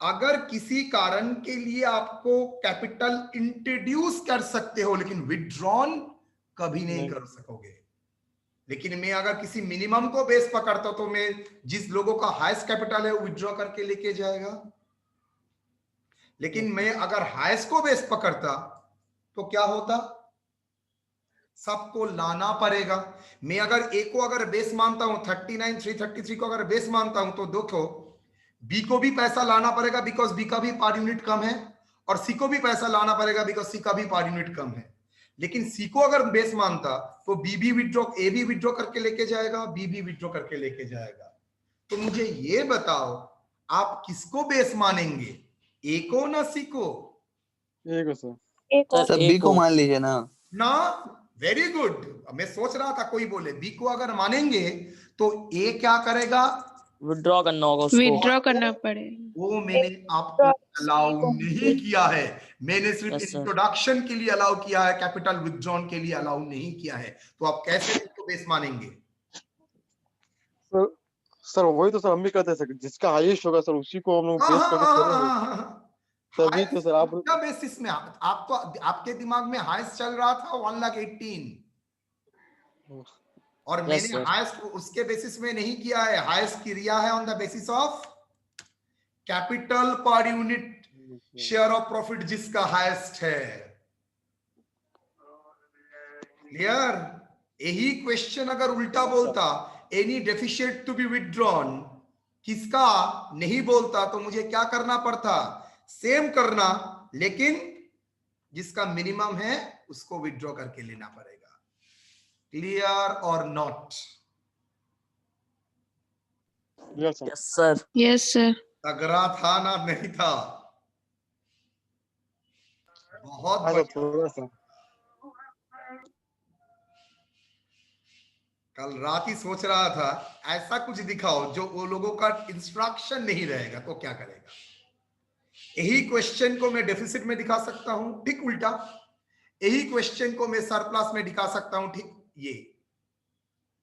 अगर किसी कारण के लिए आपको कैपिटल इंट्रोड्यूस कर सकते हो, लेकिन विड्रॉन कभी नहीं कर सकोगे. लेकिन मैं अगर किसी मिनिमम को बेस पकड़ता तो मैं जिस लोगों का हाईएस्ट कैपिटल है वो विड्रॉ करके लेके जाएगा. लेकिन मैं अगर हाईएस्ट को बेस पकड़ता तो क्या होता? सबको लाना पड़ेगा. मैं अगर ए को अगर बेस मानता हूं, 39,333 को अगर बेस मानता हूं, तो देखो बी को भी पैसा लाना पड़ेगा बिकॉज बी का भी पर यूनिट कम है, और सी को भी पैसा लाना पड़ेगा बिकॉज सी का भी पर यूनिट कम है. लेकिन सी को अगर बेस मानता तो बी भी विड्रॉ, ए भी विड्रॉ करके लेके जाएगा, बी भी विड्रॉ करके लेके जाएगा. तो मुझे ये बताओ आप किसको बेस मानेंगे, ए को ना सी को? ए को सर. सर बी को मान लीजिए ना. Very good. मैं सोच रहा था कोई बोले बी को अगर मानेंगे तो ए क्या करेगा? विड्रॉ करना होगा उसको. विड्रॉ करना पड़ेगा. वो मैंने आपको अलाउ नहीं किया है. मैंने सिर्फ इंट्रोडक्शन के लिए अलाउ किया है, कैपिटल विथड्रॉन के लिए अलाउ नहीं किया है. तो आप कैसे इसको बेस मानेंगे? सर वही तो सर हम भी कहते हैं, जिसका हाईएस्ट होगा सर उसी को हम लोग बेस करके चलेंगे. तभी तो सर आप क्या बेसिस में आपको आपके दिमाग में हाईएस्ट चल रहा था 1,18,000, और मैंने हाईएस्ट उसके बेसिस में नहीं किया है. हाईएस्ट किया है on the basis of capital per unit share of profit जिसका हाईएस्ट है. क्लियर? यही क्वेश्चन अगर उल्टा बोलता, any deficient to be withdrawn, किसका नहीं बोलता, तो मुझे क्या करना पड़ता? सेम करना, लेकिन जिसका मिनिमम है उसको विड्रॉ करके लेना पड़ेगा। क्लियर और not? Yes sir. Yes sir. Yes sir. तगड़ा था ना? नहीं था? बहुत हाँ सर, बढ़िया। थोड़ा सा। कल रात ही सोच रहा था ऐसा कुछ दिखाओ जो वो लोगों का इंस्ट्रक्शन नहीं रहेगा तो क्या करेगा। यही क्वेश्चन को मैं डेफिसिट में दिखा सकता हूं, ठीक उल्टा। यही क्वेश्चन को मैं सरप्लस में दिखा सकता हूं, ठीक ये।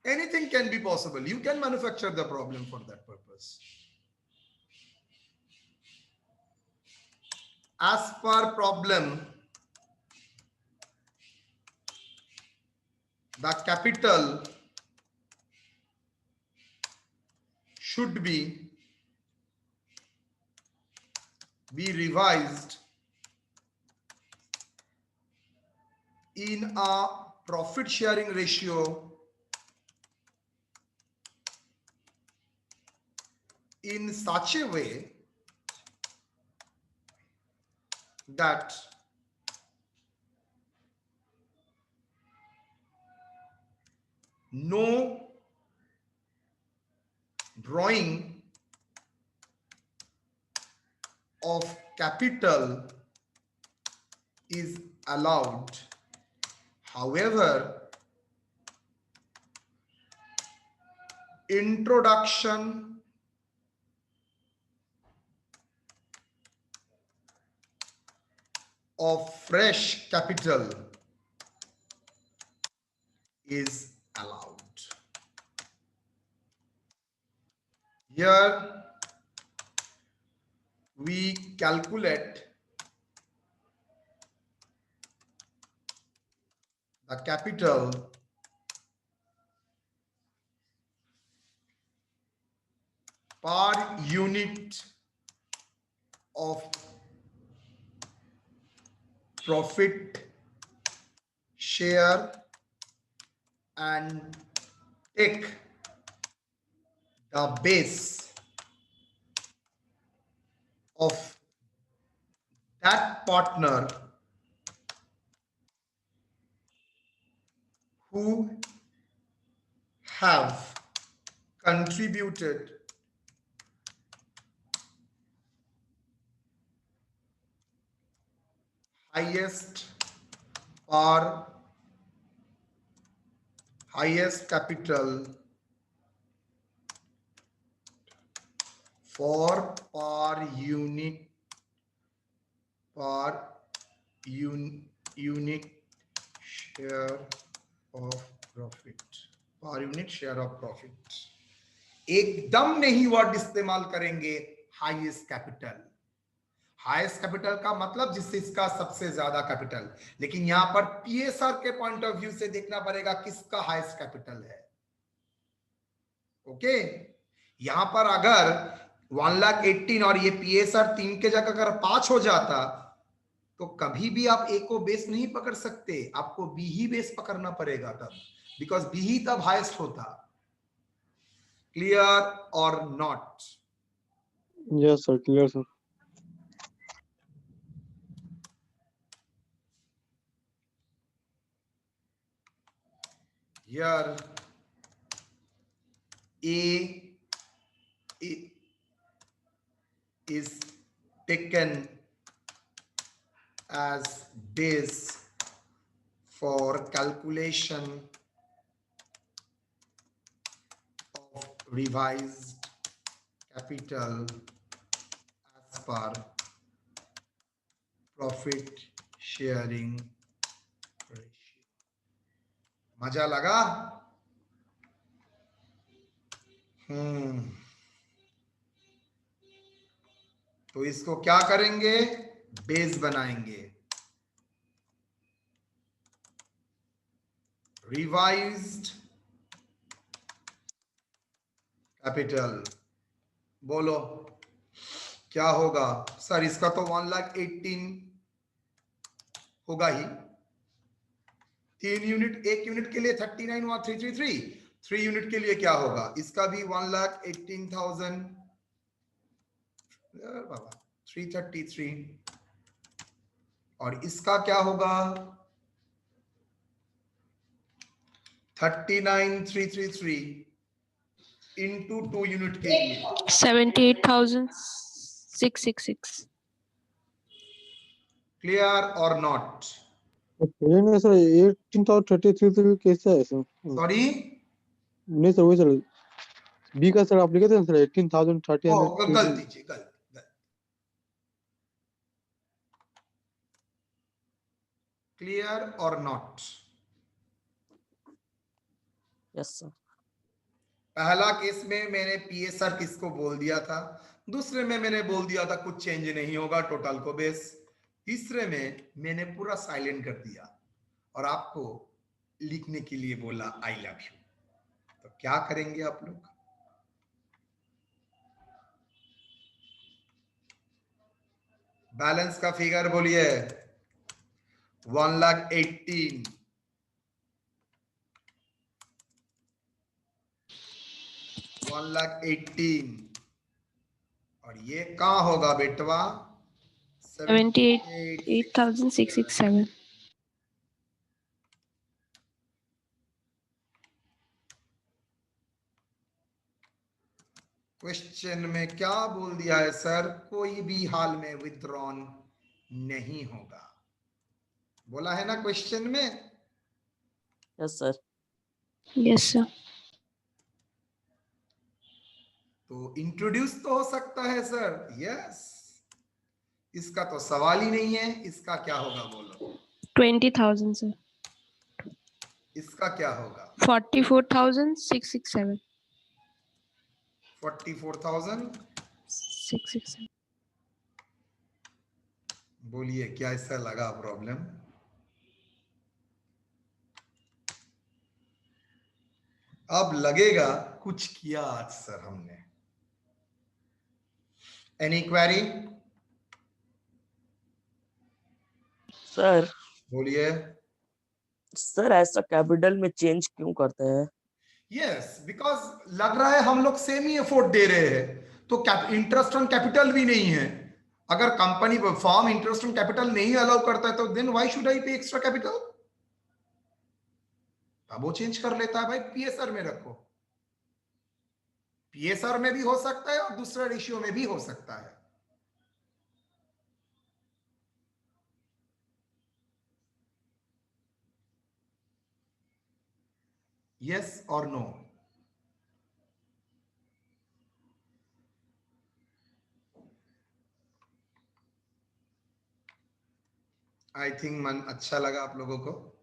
Anything can be possible, you can manufacture the problem for that purpose. As per problem, the capital should be revised in a profit sharing ratio in such a way that no drawing of capital is allowed. However, introduction of fresh capital is allowed. Here we calculate the capital per unit of profit share and take the base of that partner who have contributed highest capital for per unit share of profit, per unit share of profit। एकदम नहीं word इस्तेमाल करेंगे highest capital. Highest capital का मतलब जिससे इसका सबसे ज्यादा कैपिटल, लेकिन यहां पर पीएसआर के पॉइंट ऑफ व्यू से देखना पड़ेगा किसका हाईएस्ट कैपिटल है। ओके, यहां पर अगर 1,18,000 और ये पीएसआर 3 के जगह अगर 5 हो जाता तो कभी भी आप ए को बेस नहीं पकड़ सकते, आपको बी ही बेस पकड़ना पड़ेगा तब, बिकॉज बी ही तब हाईएस्ट होता। क्लियर और not? Yes sir, clear sir. Here A is taken as base for calculation of revised capital as per profit sharing ratio। मजा लगा? तो इसको क्या करेंगे? बेस बनाएंगे। रिवाइज्ड कैपिटल, बोलो क्या होगा? सर इसका तो 1,18,000 होगा ही। 3 यूनिट, 1 यूनिट के लिए 39 हुआ 333, 3 यूनिट के लिए क्या होगा? इसका भी 1,18,000 333, और इसका क्या होगा? 39,333 into 2 unit KVA. 78,666. Clear or not? नहीं सर 18,033 से कैसे है सर? Sorry? नहीं सर वही सर बी का सर आप लिखे थे सर 18,030 गलती जी गलती। Clear or not? Yes sir. पहला केस में मैंने पीएसआर किसको बोल दिया था, दूसरे में मैंने बोल दिया था कुछ चेंज नहीं होगा टोटल को बेस, तीसरे में मैंने पूरा साइलेंट कर दिया और आपको लिखने के लिए बोला आई लव यू। तो क्या करेंगे आप लोग? बैलेंस का फिगर बोलिए। 1,18,000 1,18,000 और ये कहाँ होगा बेटवा? 78,667. क्वेश्चन में क्या बोल दिया है सर? कोई भी हाल में विथड्रॉन नहीं होगा, बोला है ना क्वेश्चन में? Yes sir. Yes sir. तो इंट्रोड्यूस तो हो सकता है सर, यस। इसका तो सवाल ही नहीं है। इसका क्या होगा बोलो? 20,000 sir. इसका क्या होगा? 44,667. 44,667। बोलिए क्या इससे लगा प्रॉब्लम? अब लगेगा कुछ किया आज सर हमने। Any query? सर बोलिए। सर ऐसा कैपिटल में चेंज क्यों करते हैं? यस, बिकॉज लग रहा है हम लोग सेम ही एफोर्ट दे रहे हैं, तो इंटरेस्ट ऑन कैपिटल भी नहीं है। अगर company firm interest on capital नहीं अलाउ करता है तो देन व्हाई शुड आई पे एक्स्ट्रा कैपिटल? अब वो चेंज कर लेता है भाई, पीएसआर में रखो। पीएसआर में भी हो सकता है और दूसरा रेशियो में भी हो सकता है। यस और नो? आई थिंक मन अच्छा लगा आप लोगों को।